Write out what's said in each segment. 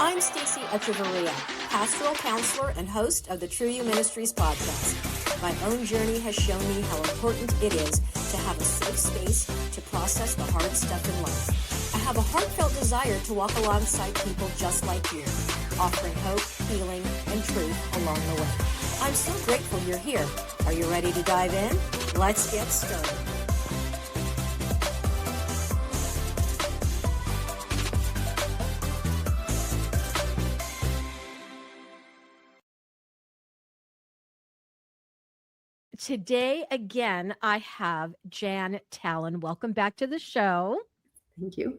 I'm Stacy Echeverria, pastoral counselor and host of the True You Ministries podcast. My own journey has shown me how important it is to have a safe space to process the hard stuff in life. I have a heartfelt desire to walk alongside people just like you, offering hope, healing, and truth along the way. I'm so grateful you're here. Are you ready to dive in? Let's get started. Today, again, I have Jan Talen. Welcome back to the show. Thank you.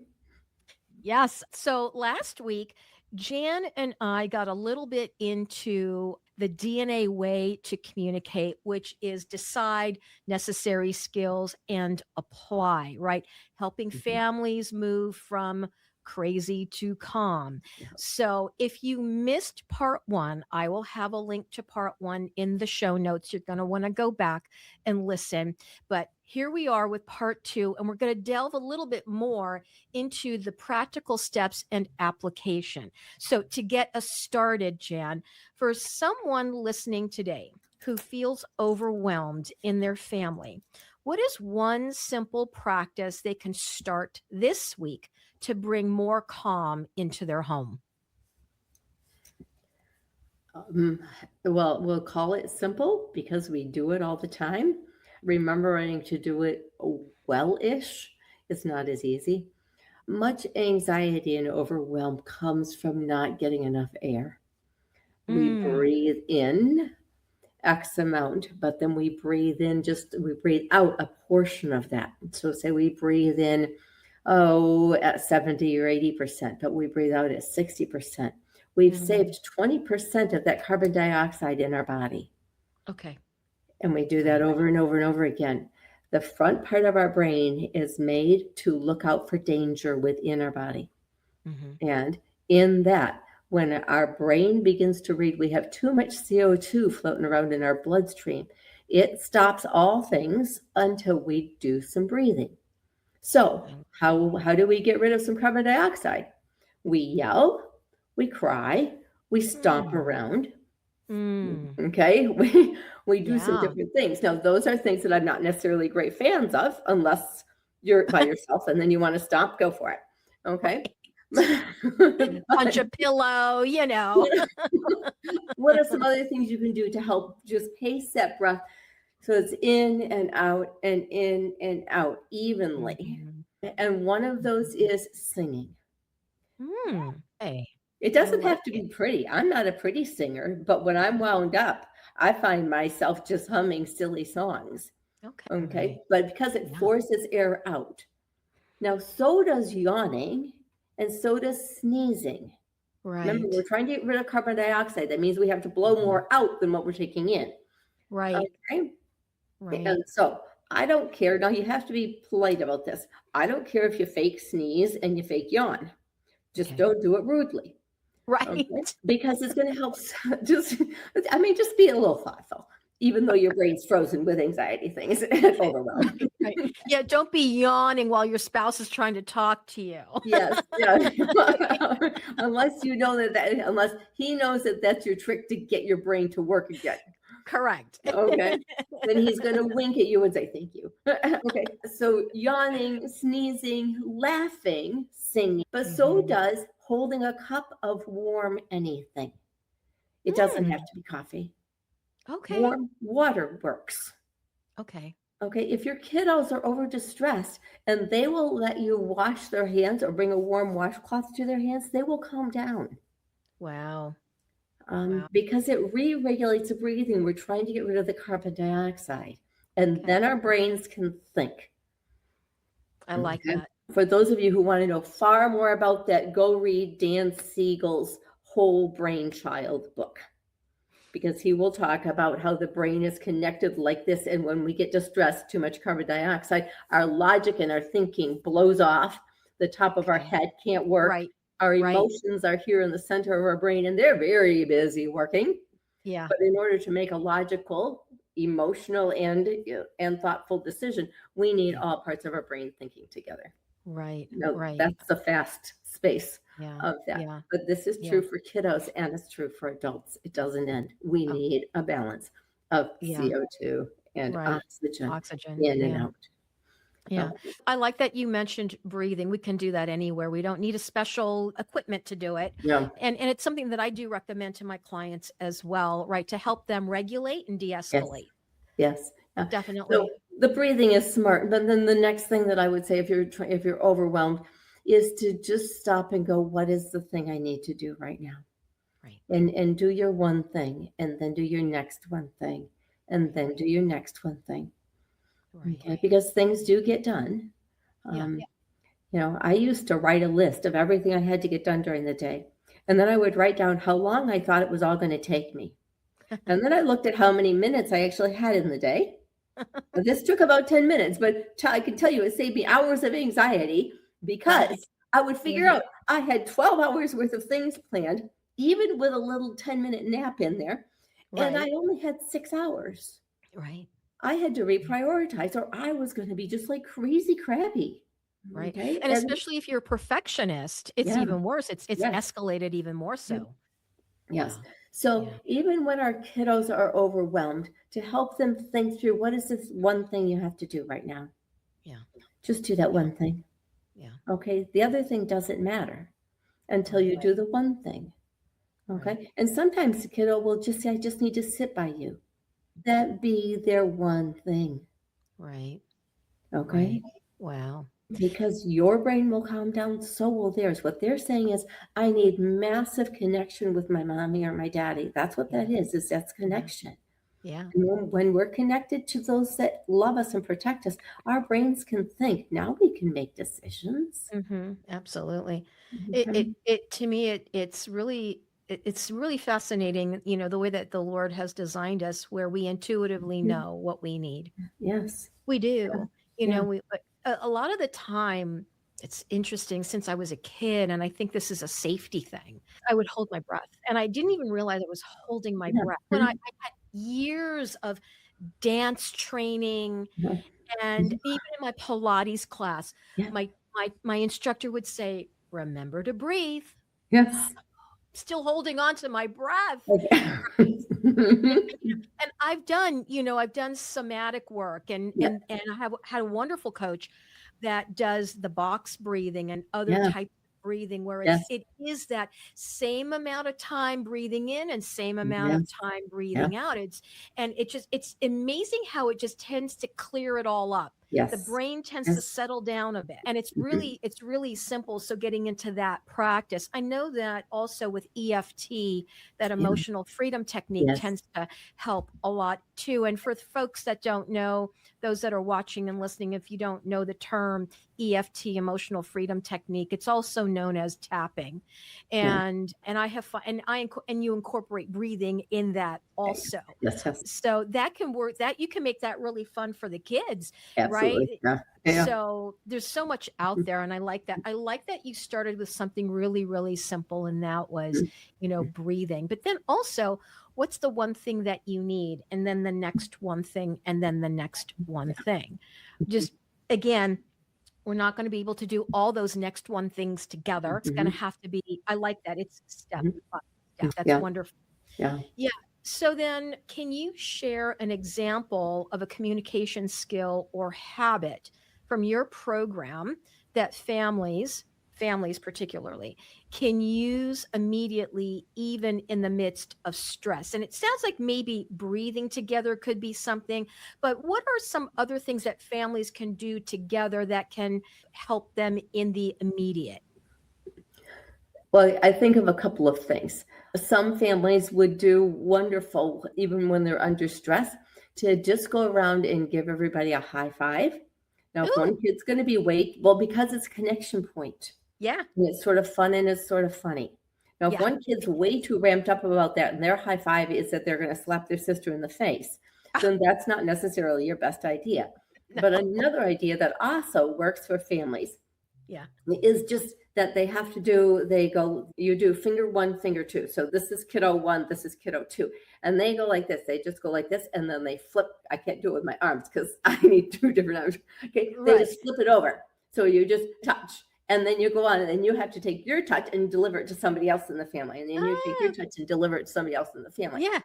Yes. So last week, Jan and I got a little bit into the DNA way to communicate, which is decide necessary skills and apply, right? Helping families move from crazy to calm. Yeah. So if you missed part one, I will have a link to part one in the show notes. You're going to want to go back and listen. But here we are with part two, and we're going to delve a little bit more into the practical steps and application. So to get us started, Jan, for someone listening today who feels overwhelmed in their family, what is one simple practice they can start this week to bring more calm into their home? Well, we'll call it simple because we do it all the time. Remembering to do it well-ish is not as easy. Much anxiety and overwhelm comes from not getting enough air. We breathe in X amount, but then we breathe out a portion of that. So say we breathe in, at 70 or 80%, but we breathe out at 60%. We've saved 20% of that carbon dioxide in our body. Okay. And we do that over and over and over again. The front part of our brain is made to look out for danger within our body. And in that, when our brain begins to read we have too much CO2 floating around in our bloodstream, it stops all things until we do some breathing. So how do we get rid of some carbon dioxide? We yell, we cry, we stomp around. Okay, we do some different things. Now, those are things that I'm not necessarily great fans of, unless you're by yourself and then you want to stomp, go for it. Okay. Punch a pillow, What are some other things you can do to help just pace that breath so it's in and out evenly? And one of those is singing. Hey. It doesn't have to be pretty. I'm not a pretty singer, but when I'm wound up, I find myself just humming silly songs. Okay. But because it forces air out. Now, so does yawning and so does sneezing. Right. Remember, we're trying to get rid of carbon dioxide. That means we have to blow more out than what we're taking in. Right. Okay. Right. And so I don't care. Now, you have to be polite about this. I don't care if you fake sneeze and you fake yawn. Just don't do it rudely. Right. Okay? Because it's going to help just be a little thoughtful, even though your brain's frozen with anxiety things and overwhelmed. Right. Yeah. Don't be yawning while your spouse is trying to talk to you. Yes. Yeah. Unless you know unless he knows that that's your trick to get your brain to work again. Correct. Okay. Then he's going to wink at you and say, thank you. Okay. So yawning, sneezing, laughing, singing, but so does holding a cup of warm anything. It doesn't have to be coffee. Okay. Warm water works. Okay. Okay. If your kiddos are over distressed and they will let you wash their hands or bring a warm washcloth to their hands, they will calm down. Wow. Because it re-regulates the breathing. We're trying to get rid of the carbon dioxide. And then our brains can think. I like that. For those of you who want to know far more about that, go read Dan Siegel's Whole Brain Child book, because he will talk about how the brain is connected like this. And when we get distressed, too much carbon dioxide, our logic and our thinking blows off. The top of our head can't work. Right. Our emotions are here in the center of our brain, and they're very busy working. Yeah. But in order to make a logical, emotional, and thoughtful decision, we need all parts of our brain thinking together. Right. No, right. That's the fast space. Yeah. of that. Yeah. But this is Yeah. true for kiddos and it's true for adults. It doesn't end. We Oh, need a balance of yeah. CO2 and Right. oxygen Oxygen. in and Yeah. out. Yeah. Okay. I like that you mentioned breathing. We can do that anywhere. We don't need a special equipment to do it. Yeah. And it's something that I do recommend to my clients as well, right? To help them regulate and Yes. de-escalate. Yes. Yeah. So Definitely. the breathing is smart, but then the next thing that I would say if you're overwhelmed is to just stop and go, what is the thing I need to do right now? Right. And do your one thing and then do your next one thing and Right. then do your next one thing. Right. Okay, because things do get done. Yeah. Um, I used to write a list of everything I had to get done during the day. And then I would write down how long I thought it was all going to take me. And then I looked at how many minutes I actually had in the day. This took about 10 minutes, but I can tell you it saved me hours of anxiety Right. because I would figure Mhm. out I had 12 hours worth of things planned, even with a little 10-minute nap in there, and I Right. only had 6 hours. Right. I had to reprioritize or I was going to be just like crazy crabby. Right. Okay. And And especially if you're a perfectionist, it's yeah, even worse. It's yes, escalated even more yeah, so. yes. Yeah. So Yeah. even when our kiddos are overwhelmed, to help them think through what is this one thing you have to do right now? Yeah. Just do that Yeah. one thing. Yeah. Okay. The other thing doesn't matter until Right. you do the one thing. Right. Okay. And sometimes the kiddo will just say, I just need to sit by you. That be their one thing. Right. Okay. Right. Wow. Because your brain will calm down, so will theirs. What they're saying is, I need massive connection with my mommy or my daddy. That's what Yeah. that is that's Yeah. connection. Yeah. And when we're connected to those that love us and protect us, our brains can think. Now we can make decisions. Absolutely. Okay. It to me it's really fascinating, the way that the Lord has designed us where we intuitively Yeah. know what we need. Yes. We Yeah. do. Yeah. But a lot of the time it's interesting since I was a kid, and I think this is a safety thing. I would hold my breath, and I didn't even realize I was holding my Yeah. breath. When I Mhm. had years of dance training, Yeah. and even in my Pilates class, Yeah. my instructor would say, "Remember to breathe." Yes. Still holding on to my breath. Okay. And I've done somatic work, Yeah. and I have had a wonderful coach that does the box breathing and other Yeah. types of breathing where Yes. it is that same amount of time breathing in and same amount of Yes. time Yeah. breathing out. It's amazing how it just tends to clear it all up. The Yes. brain tends to Yes. settle down a bit, and Mhm. it's really simple. So getting into that practice, I know that also with EFT, that Yeah. emotional freedom technique Yes. tends to help a lot too. And for folks that don't know, those that are watching and listening, if you don't know the term EFT, emotional freedom technique, it's also known as tapping. Yeah. And I have fun, and you incorporate breathing in that also. Yes. Yes. So that can work, that you can make that really fun for the kids, right? Absolutely. Yeah. Yeah. So there's so much out there, and I like that. I like that you started with something really, really simple, and that was, Mhm. breathing. But then also, what's the one thing that you need, and then the next one thing, and then the next one thing. Just again, we're not going to be able to do all those next one things together. It's going to Mhm. have to be. I like that. It's step Mhm. by step. That's Yeah. wonderful. Yeah. Yeah. So then, can you share an example of a communication skill or habit from your program that families particularly, can use immediately, even in the midst of stress? And it sounds like maybe breathing together could be something, but what are some other things that families can do together that can help them in the immediate? Well, I think of a couple of things. Some families would do wonderful, even when they're under stress, to just go around and give everybody a high five. Now, if one Ooh, kid's going to be well, because it's connection point, yeah, and it's sort of fun and it's sort of funny. Now, if yeah. one kid's way too ramped up about that and their high five is that they're going to slap their sister in the face, then that's not necessarily your best idea. But No, another idea that also works for families yeah. is just that you do finger one, finger two. So this is kiddo one, this is kiddo two. And they go like this. They just go like this, and then they flip. I can't do it with my arms because I need two different arms. Okay. They Right. just flip it over. So you just touch. And then you go on and you have to take your touch and deliver it to somebody else in the family. And then you take your Ah, touch and deliver it to somebody else in the family. yeah.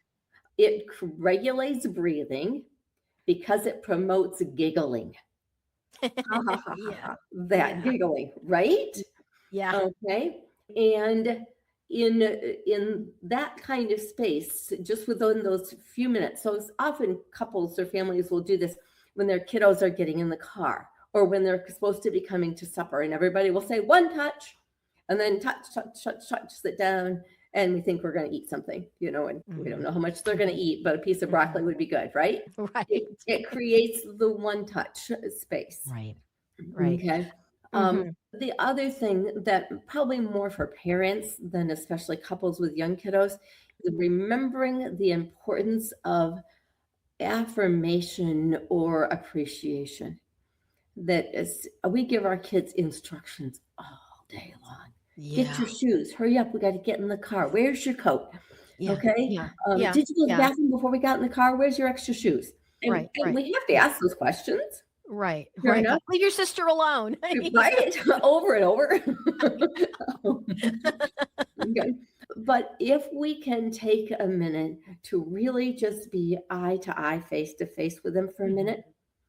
It regulates breathing because it promotes giggling. Ha ha ha ha Yeah. ha. That Yeah. giggling, right? Yeah. Okay. And in that kind of space, just within those few minutes, so it's often couples or families will do this when their kiddos are getting in the car or when they're supposed to be coming to supper, and everybody will say one touch, and then touch, touch, touch, touch, sit down, and we think we're going to eat something, and we don't Mhm. know how much they're going to eat, but a piece of broccoli Mhm. would be good, right? Right. It creates the one touch space. Right. Right. Okay. Mhm. The other thing that probably more for parents than especially couples with young kiddos is remembering the importance of affirmation or appreciation. That is, we give our kids instructions all day long. Get Yeah. your shoes. Hurry up. We got to get in the car. Where's your coat? Yeah. Okay. Yeah. Yeah. Did you go to the Yeah. bathroom before we got in the car? Where's your extra shoes? And, Right. and Right. we have to Yeah. ask those questions. Right. Fair Right. enough. Leave your sister alone. Yeah. Right? Over and over. Okay. But if we can take a minute to really just be eye to eye, face to face with them for a Mhm. minute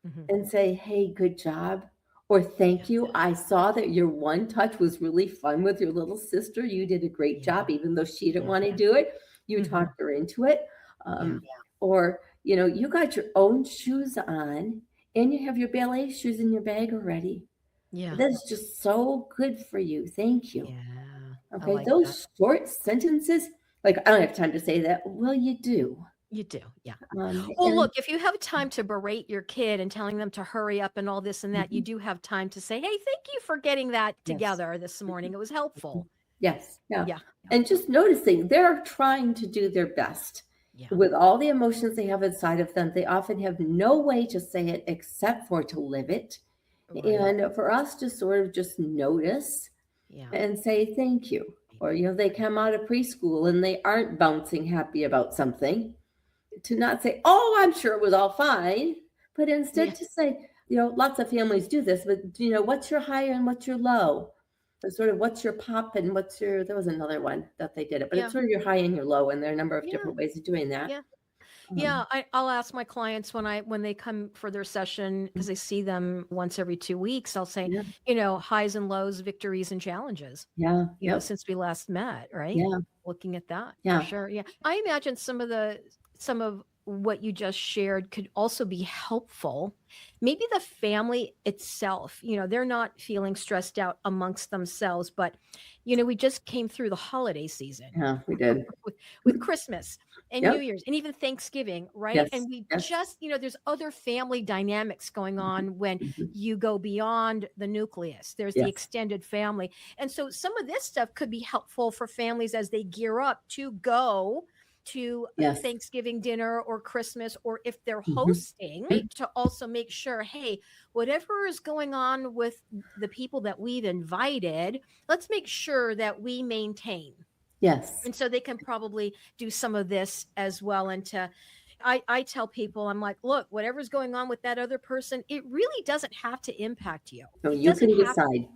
Mhm. and say, "Hey, good job," or "Thank Yeah. you. I saw that your one touch was really fun with your little sister. You did a great Yeah. job, even though she didn't Yeah. want to do it. You Mhm. talked her into it." Yeah. Or, you got your own shoes on and you have your ballet shoes in your bag already. Yeah. That's just so good for you. Thank you. Yeah. I Okay, like that. those short sentences, like, I don't have time to say that. Well, you do. You do. Yeah. Well, And look, if you have time to berate your kid and telling them to hurry up and all this and that, you Mhm. do have time to say, "Hey, thank you for getting that Yes. together this morning. Mhm. It was Mhm. helpful." Yes, yeah. Yeah. Yeah. And just noticing they're trying to do their best. Yeah. With all the emotions they have inside of them, they often have no way to say it except for to live it. Right. And for us to sort of just notice Yeah. and say thank you. Right. Or, they come out of preschool and they aren't bouncing happy about something. To not say, "Oh, I'm sure it was all fine," but Yeah. instead to say, lots of families do this, but what's your high and what's your low? Sort of what's your pop and what's your, there was another one that they did it, but it's Yeah. sort of your high and your low, and there are a number of Yeah. different ways of doing that. Yeah. Yeah, Um, I'll ask my clients when they come for their session because I see them once every 2 weeks. I'll say, yeah, highs and lows, victories and challenges. yeah, yep, Since we last met, right? yeah, Looking at that for yeah, sure. Yeah, I imagine some of what you just shared could also be helpful. Maybe the family itself, they're not feeling stressed out amongst themselves, but we just came through the holiday season yeah, we did. with Christmas and New Yep, Year's and even Thanksgiving, right? And yes, we yes, just, there's other family dynamics going mhm, on when mhm, you go beyond the nucleus. There's the yes, extended family. And so some of this stuff could be helpful for families as they gear up to go to yes, Thanksgiving dinner or Christmas, or if they're mhm, hosting, right, to also make sure, hey, whatever is going on with the people that we've invited, let's make sure that we maintain. yes, And so they can probably do some of this as well. And I tell people, I'm like, look, whatever's going on with that other person, it really doesn't have to impact you. so It you doesn't can have, decide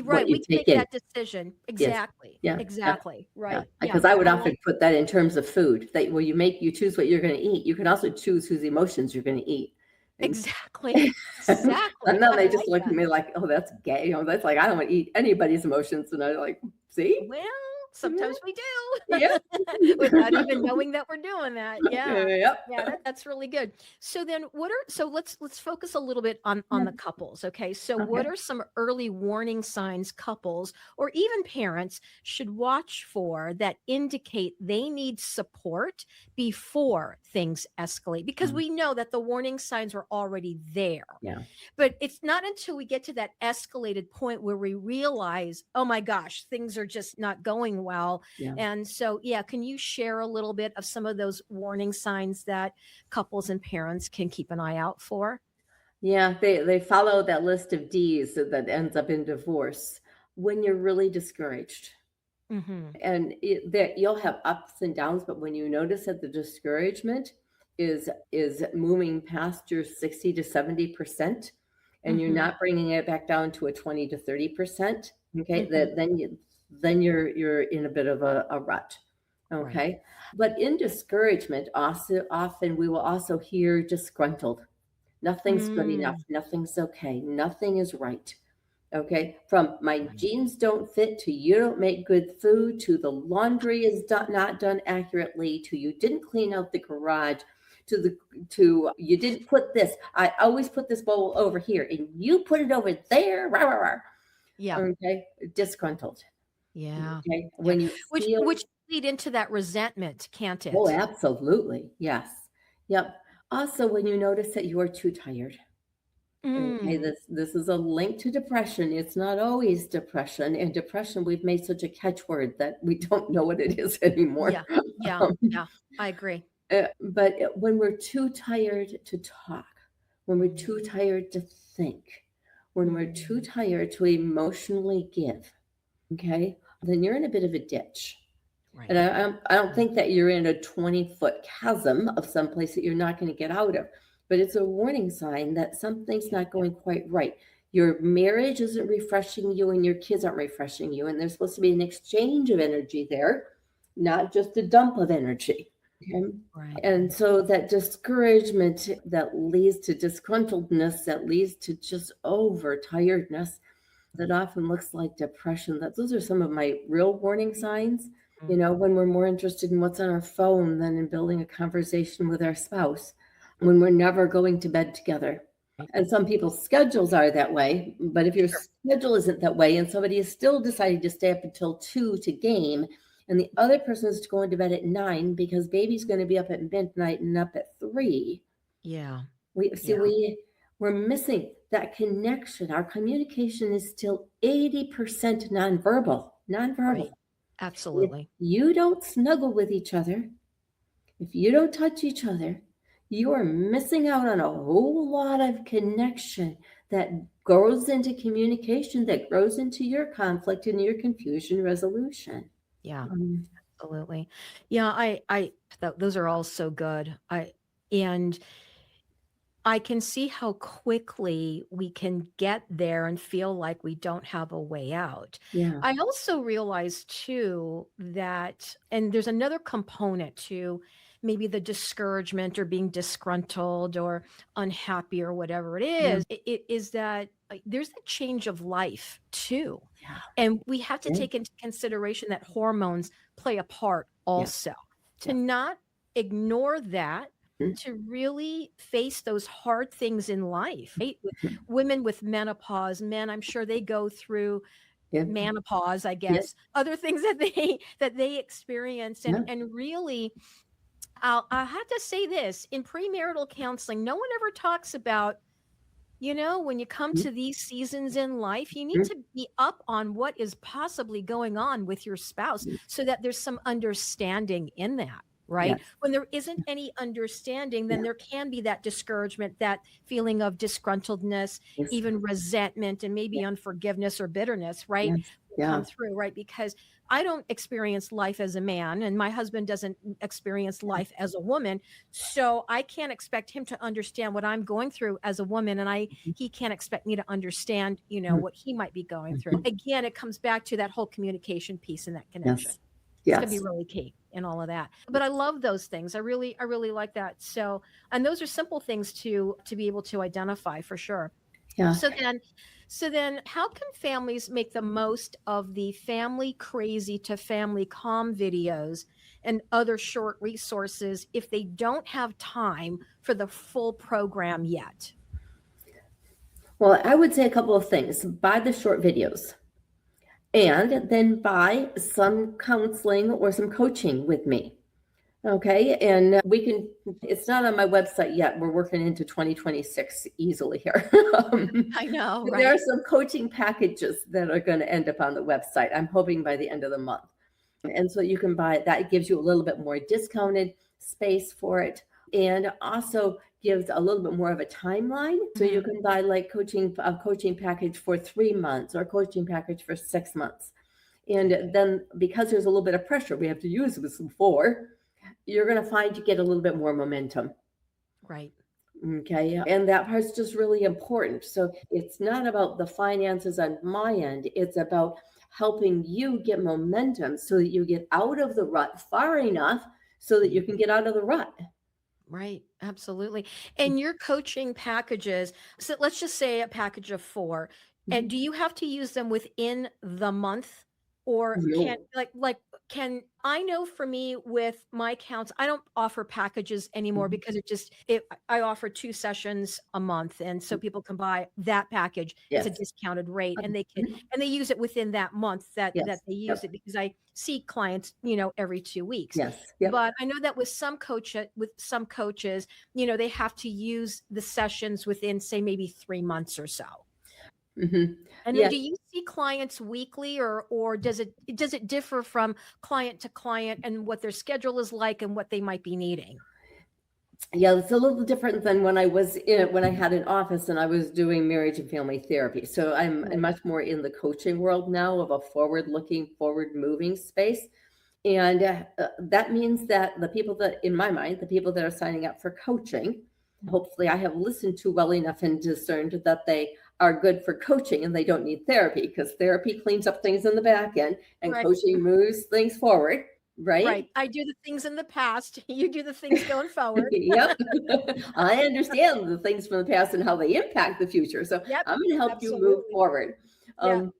right. what you We can take make in. that decision. Yes, Exactly. yeah, yeah. Exactly. Yeah, Right. Yeah. because I would I often like put that in terms of food. That well, you choose what you're going to eat. You can also choose whose emotions you're going to eat. And, exactly. and Exactly. then I they just like look at that. me like, "Oh, that's gay." That's like I don't want to eat anybody's emotions. And I'm like, "See, Well, yeah, sometimes we do yep, without even knowing that we're doing that. Yeah. yep, Yeah, that's really good. So then let's focus a little bit on yeah, the couples, okay? So what okay, are some early warning signs couples or even parents should watch for that indicate they need support before things escalate? Because mm, we know that the warning signs are already there. yeah, But it's not until we get to that escalated point where we realize, oh my gosh, things are just not going well. yeah, And so, yeah, can you share a little bit of some of those warning signs that couples and parents can keep an eye out for? yeah. They follow that list of D's that ends up in divorce when you're really discouraged. Hmm. And that you'll have ups and downs, but when you notice that the discouragement is moving past your 60 to 70%, and you're Mhm. not bringing it back down to a 20 to 30%, okay, Mhm. then you're in a bit of a rut. Right. Okay. But in discouragement, also often we will also hear disgruntled. Nothing's good enough. Mm. Nothing's okay. Nothing is right. Okay. From my Right. jeans don't fit to you don't make good food to the laundry is not done accurately to you didn't clean out the garage to the to you didn't put this. I always put this bowl over here and you put it over there. Rah, rah, rah. Yeah. Okay. Disgruntled. Yeah. Okay. Yeah. When you feel Which lead into that resentment, can't oh, it? absolutely. Yes. Yep. Also, when you notice that you are too tired. Okay, Mm. this is a link to depression. It's not always depression. And depression, we've made such a catchword that we don't know what it is Yeah. anymore. Yeah. Um, Yeah. I agree. when we're too tired to talk, when we're too Mhm. tired to think, when we're too Mhm. tired to emotionally give, okay, then you're in a bit of a ditch. And Right. I don't Right. think that you're in a 20-foot chasm of someplace that you're not going to get out of, but it's a warning sign that something's Yeah. not going quite right. Your marriage isn't refreshing you, and your kids aren't refreshing you. And there's supposed to be an exchange of energy there, not just a dump of energy. Okay? Right. And so that discouragement that leads to disgruntledness, that leads to just overtiredness, that often looks like depression. That those are some of my real warning signs. Mm. When we're more interested in what's on our phone than in building a conversation with our spouse, when we're never going to bed together. Right. And some people's schedules are that way, but if your Sure. schedule isn't that way and somebody is still deciding to stay up until 2 to game, and the other person is going to bed at 9 because baby's going to be up at midnight and up at 3, Yeah. we see Yeah. we're missing that connection. Our communication is still 80% nonverbal. Nonverbal. Right. If Absolutely. you don't snuggle with each other, if you don't touch each other, you are missing out on a whole lot of connection that grows into communication, that grows into your conflict and your confusion resolution. Yeah. Um, Absolutely. Yeah. Those are all so good. And I can see how quickly we can get there and feel like we don't have a way out. yeah, I also realize too that, and there's another component to maybe the discouragement or being disgruntled or unhappy or whatever it yeah, is, it is that there's a change of life too. yeah, And we have to yeah, take into consideration that hormones play a part yeah, also. To yeah. not ignore that, Mm, to really face those hard things in life, right? With mhm. women with menopause, men, I'm sure they go through Yeah, menopause, I yeah, guess, other things that they experience. And yeah. really, I have to say this, in premarital counseling, no one ever talks about, when you come Mm, to these seasons in life, you need mm, to be up on what is possibly going on with your spouse mm. so that there's some understanding in that, right? Yes, When there isn't any understanding, then yeah, there can be that discouragement, that feeling of disgruntledness, yes, even resentment, and yeah, maybe unforgiveness or bitterness, right? yes, Will come yeah, through, right? Because I don't experience life as a man, and my husband doesn't experience yeah, life as a woman. So I can't expect him to understand what I'm going through as a woman. And mhm, he can't expect me to understand, mhm, what he might be going through. mhm. Again, it comes back to that whole communication piece and that connection. Yes, It's going to be yes, really key in all of that. But I love those things. I really like that. So, and those are simple things to be able to identify for sure. yeah. So then how can families make the most of the family crazy to family calm videos and other short resources if they don't have time for the full program yet? Well, I would say a couple of things. Buy the short videos and then buy some counseling or some coaching with me. Okay. And it's not on my website yet. We're working into 2026 easily here. I know, But there are right? some coaching packages that are going to end up on the website. I'm hoping by the end of the month. And so you can buy it. That gives you a little bit more discounted space for it, and also gives a little bit more of a timeline. So you Mhm. can buy like a coaching package for 3 months or a coaching package for 6 months. And Okay. then because there's a little bit of pressure, we have to use this before, you're going to find you get a little bit more momentum. Right. Okay. And that part's just really important. So it's not about the finances on my end, it's about helping you get momentum so that you get out of the rut far enough so that you can get out of the rut. Right, absolutely. And your coaching packages, so let's just say a package of 4, and Mhm. do you have to use them within the month? Or can No. can I know for me with my accounts, I don't offer packages anymore Mhm. because I offer 2 sessions a month, and so people can buy that package. It's a Yes. discounted rate, and Mhm. they use it within that month that Yes. they use Yep. it because I see clients, every 2 weeks. Yes. Yep. But I know that with some coaches, they have to use the sessions within, say, maybe 3 months or so. Hmm. And then Yeah. do you see clients weekly, or does it differ from client to client and what their schedule is like and what they might be needing? Yeah, it's a little different than when I had an office and I was doing marriage and family therapy. So I'm Right. much more in the coaching world now of a forward-looking, forward-moving space. And that means that the people that, in my mind, the people that are signing up for coaching, hopefully I have listened to well enough and discerned that they are good for coaching and they don't need therapy because therapy cleans up things in the back end and Right. coaching moves things forward, right? Right. I do the things in the past, you do the things going forward. Yep. I understand the things from the past and how they impact the future. So Yep, I'm going to help you move absolutely. forward. Yeah, Um,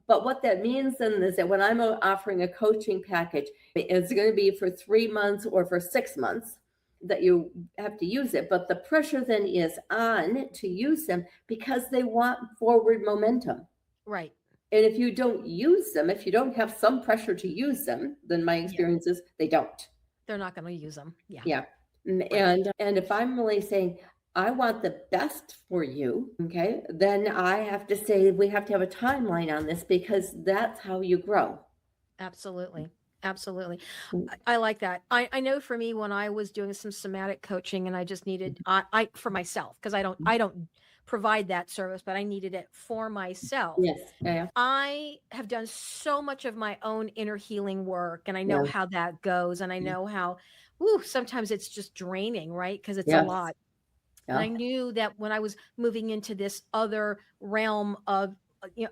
but what that means then is that when I'm offering a coaching package, it's going to be for 3 months or for 6 months that you have to use it. But the pressure then is on to use them because they want forward momentum. right. And if you don't use them, if you don't have some pressure to use them, then my Yeah, experience is they don't. they're not gonna use them. Yeah, Yeah. right. And if I'm really saying I want the best for you, okay, then I have to say we have to have a timeline on this because that's how you grow. Absolutely. Absolutely. Mm. I like that. I know for me when I was doing some somatic coaching and I just needed I for myself, because I don't provide that service, but I needed it for myself. Yes. Yeah. I have done so much of my own inner healing work, and I know Yeah. how that goes, and I Yeah. know how, ooh, sometimes it's just draining, right? Because it's a Yes. lot. And I Yeah. knew that when I was moving into this other realm of,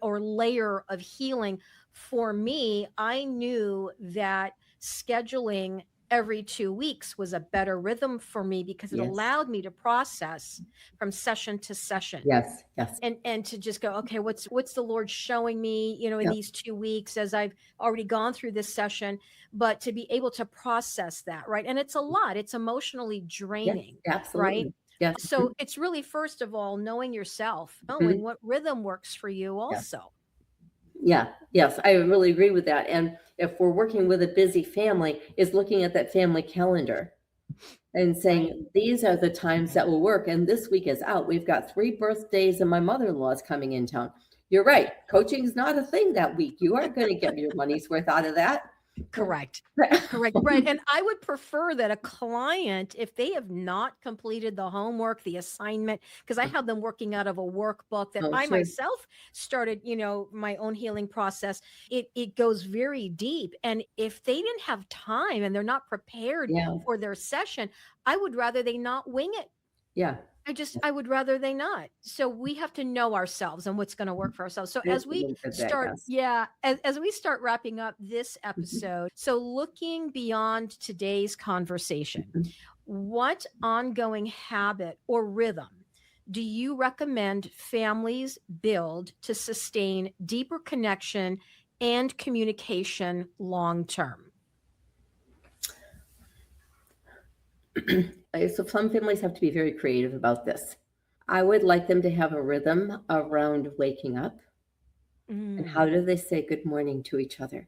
or layer of healing for me, I knew that scheduling every 2 weeks was a better rhythm for me because it Yes. allowed me to process from session to session Yes. Yes. and to just go, okay, what's the Lord showing me, in Yeah. these 2 weeks as I've already gone through this session, but to be able to process that, right? And it's a lot, it's emotionally Yes. draining, right? Absolutely. Yes. So it's really, first of all, knowing yourself, knowing Mhm. what rhythm works for you Yeah. also. Yeah. Yes. I really agree with that. And if we're working with a busy family, is looking at that family calendar and Right. saying, these are the times that will work. And this week is out. We've got 3 birthdays and my mother-in-law is coming in town. You're right. Coaching is not a thing that week. You aren't going to get your money's worth out of that. Correct. Correct. Right. And I would prefer that a client, if they have not completed the homework, the assignment, because I have them working out of a workbook that Oh, I sure. myself started, my own healing process. It goes very deep. And if they didn't have time and they're not prepared Yeah. for their session, I would rather they not wing it. Yeah. I would rather they not. So we have to know ourselves and what's going to work for ourselves. So There's a link for that. Yes. as we start wrapping up this Mhm. episode, so looking beyond today's conversation, Mhm. what ongoing habit or rhythm do you recommend families build to sustain deeper connection and communication long term? So some families have to be very creative about this. I would like them to have a rhythm around waking up and how Mm, do they say good morning to each other.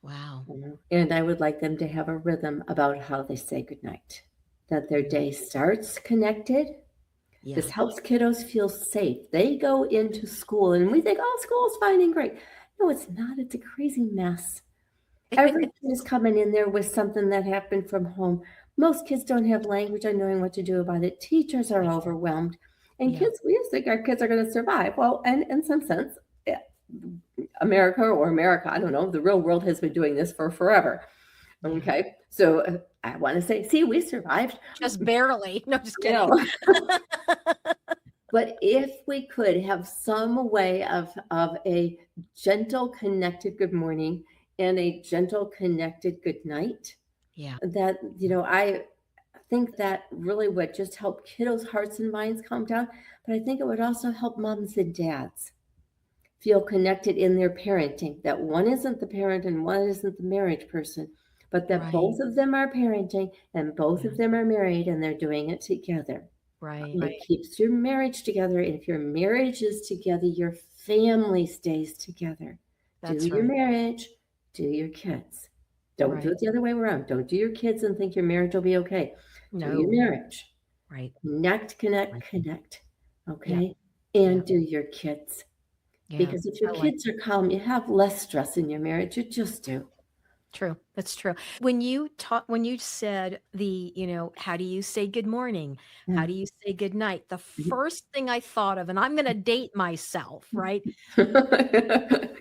wow. And I would like them to have a rhythm about how they say goodnight, that their Mm, day starts connected. This yeah. helps kiddos feel safe. They go into school and we think, oh, school's fine and great. No, it's not. It's a crazy mess. Every kid is coming in there with something that happened from home. Most kids don't have language on knowing what to do about it. Teachers are Right. overwhelmed. And Yeah. kids, we just think our kids are going to survive. Well, and in some sense, yeah, America or America, I don't know, the real world has been doing this for forever. Yeah. Okay. So I want to say, see, we survived. Just barely. No, just You kidding. know, but if we could have some way of a gentle, connected good morning and a gentle, connected good night, Yeah. that, I think that really would just help kiddos' hearts and minds calm down. But I think it would also help moms and dads feel connected in their parenting, that one isn't the parent and one isn't the marriage person, but that Right. both of them are parenting and both Yeah. of them are married and they're doing it together. Right. It keeps your marriage together. And if your marriage is together, your family stays together. Do That's your right. marriage, do your kids. Don't do Right. it the other way around. Don't do your kids and think your marriage will be okay. Do your No. marriage. Right. Connect, connect, Right. connect. Yeah. Okay? Yeah. And do your kids. Yeah. Because if your I like kids are calm, you have less stress in your marriage. You just do. True. That's true. When you said how do you say good morning? How Yeah. do you say good night? The first thing I thought of, and I'm going to date myself, right?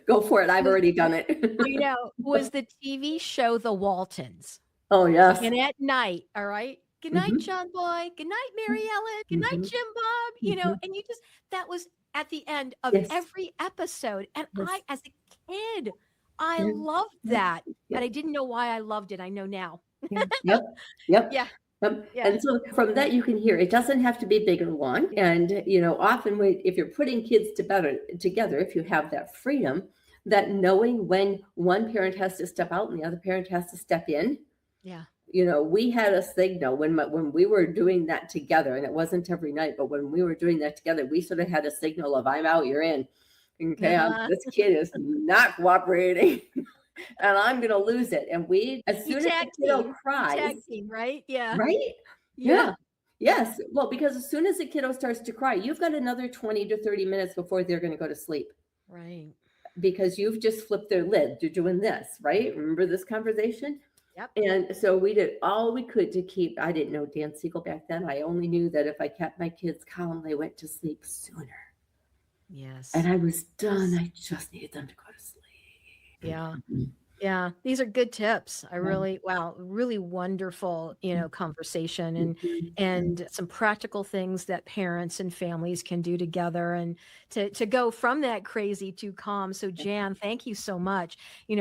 Go for it. I've Was already done I it. know, was the TV show The Waltons. Oh, yes. And at night, all right? "Good night, Mhm. John Boy. Good night, Mary Ellen. Good night, Mhm. Jim Bob," Mhm. and that was at the end of Yes. every episode, and I, Yes. as a kid, I Yeah. loved Yep. that, but I Yep. didn't know why I loved it. I know now. Yeah. Yep. Yep. Yeah, yeah, And so from that, you can hear it doesn't have to be big or long. And, often if you're putting kids together, if you have that freedom, that knowing when one parent has to step out and the other parent has to step in, yeah. we had a signal when we were doing that together, and it wasn't every night, but when we were doing that together, we sort of had a signal of I'm out, you're in. Okay, Uh-huh. this kid is not cooperating, and I'm going to lose it. And as You soon as tag the kiddo team. You cries, tag team, right? Yeah, right? yeah, Yeah. yeah. Yes. Well, because as soon as the kiddo starts to cry, you've got another 20 to 30 minutes before they're going to go to sleep Right. because you've just flipped their lid. You're doing this, right? Remember this conversation? Yep. And so we did all we could to keep. I didn't know Dan Siegel back then. I only knew that if I kept my kids calm, they went to sleep sooner. And Yes. I was done. Yes. I just needed them to go to sleep. Yeah. Mhm. Yeah, these are good tips. Yeah. Really wonderful, conversation Mhm. and some practical things that parents and families can do together and to go from that crazy to calm. So Jan, thank you so much,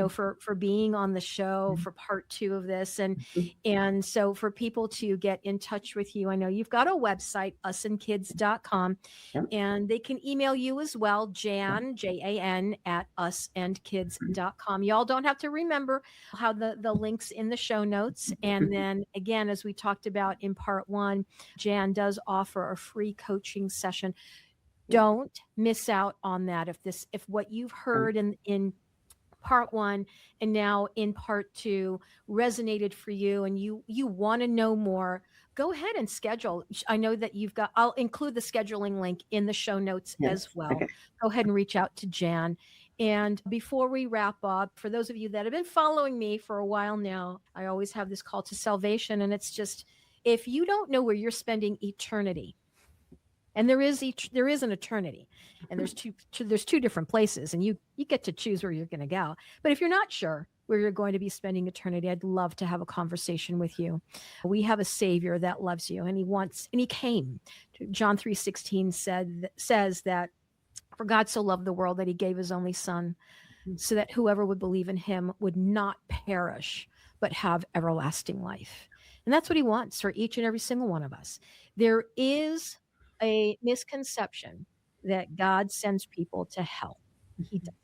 for being on the show for part 2 of this. Mhm. And so for people to get in touch with you, I know you've got a website, usandkids.com, Yep. and they can email you as well, Jan, Jan, at usandkids.com. Y'all don't have to remember how the links in the show notes. And then again, as we talked about in part 1, Jan does offer a free coaching session. Don't miss out on that. If what you've heard in part 1 and now in part 2 resonated for you and you want to know more, go ahead and schedule. I know that I'll include the scheduling link in the show notes as Yes. well. Okay. Go ahead and reach out to Jan. And before we wrap up, for those of you that have been following me for a while now, I always have this call to salvation, and it's just, if you don't know where you're spending eternity, and there is an eternity, and there's two different places, and you get to choose where you're going to go. But if you're not sure where you're going to be spending eternity, I'd love to have a conversation with you. We have a Savior that loves you, and he came. John 3:16 says that, for God so loved the world that he gave his only son, so that whoever would believe in him would not perish, but have everlasting life. And that's what he wants for each and every single one of us. There is a misconception that God sends people to hell. He does.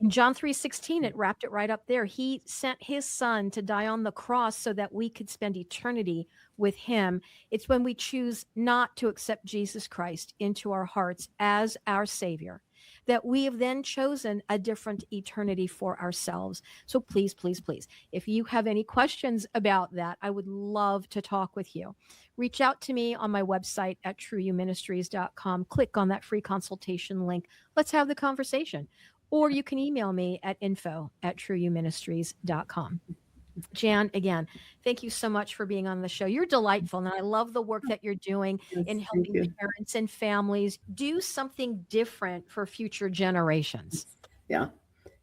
In John 3:16, it wrapped it right up there. He sent his son to die on the cross so that we could spend eternity with him. It's when we choose not to accept Jesus Christ into our hearts as our Savior that we have then chosen a different eternity for ourselves. So please, please, please, if you have any questions about that, I would love to talk with you. Reach out to me on my website at trueyouministries.com. Click on that free consultation link. Let's have the conversation. Or you can email me at info@trueyouministries.com. Jan, again, thank you so much for being on the show. You're delightful, and I love the work that you're doing in Yes. Thank helping you. parents and families do something different for future generations. Yeah.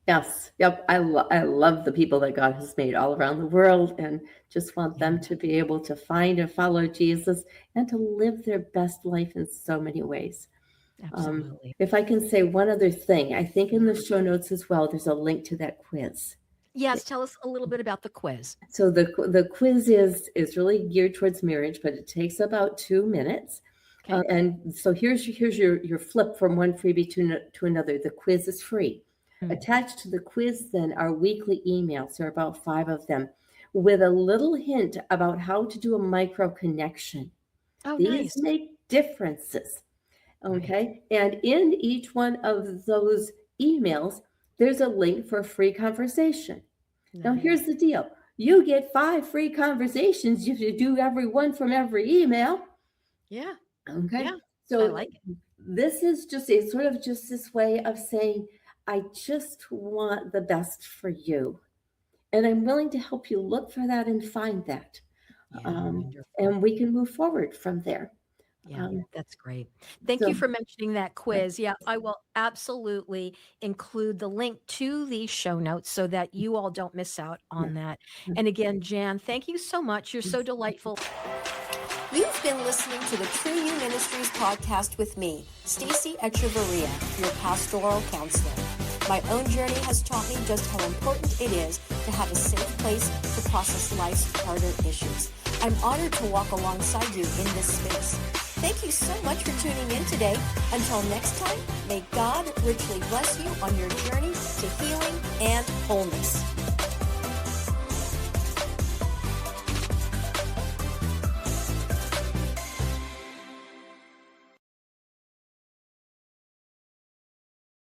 Yes. Yep. I love the people that God has made all around the world and just want Yeah, them to be able to find and follow Jesus and to live their best life in so many ways. absolutely. If I can say one other thing, I think in the Mhm. show notes as well, there's a link to that quiz. Yes, tell us a little bit about the quiz. So the quiz is really geared towards marriage, but it takes about 2 minutes. Okay. And so here's your flip from one freebie to another. The quiz is free. Mm. Attached to the quiz then are weekly emails. There are about 5 of them with a little hint about how to do a micro connection. Oh, These nice. make differences. Right. Okay. And in each one of those emails, there's a link for a free conversation. Now, Nice. here's the deal. You get 5 free conversations if you do every one from every email. Yeah. Okay. Yeah. I So like it. this is just a sort of just this way of saying, I just want the best for you. And I'm willing to help you look for that and find that. Yeah, Um, wonderful. and we can move forward from there. Yeah, Um, that's great. Thank you so, for mentioning that yeah, quiz. Yeah, I will absolutely include the link to the show notes so that you all don't miss out yeah, on that. yeah. And again, Jan, thank you so much. You're so delightful. You've been listening to the True You Ministries podcast with me, Stacy Echeverria, your pastoral counselor. My own journey has taught me just how important it is to have a safe place to process life's harder issues. I'm honored to walk alongside you in this space. Thank you so much for tuning in today. Until next time, may God richly bless you on your journey to healing and wholeness.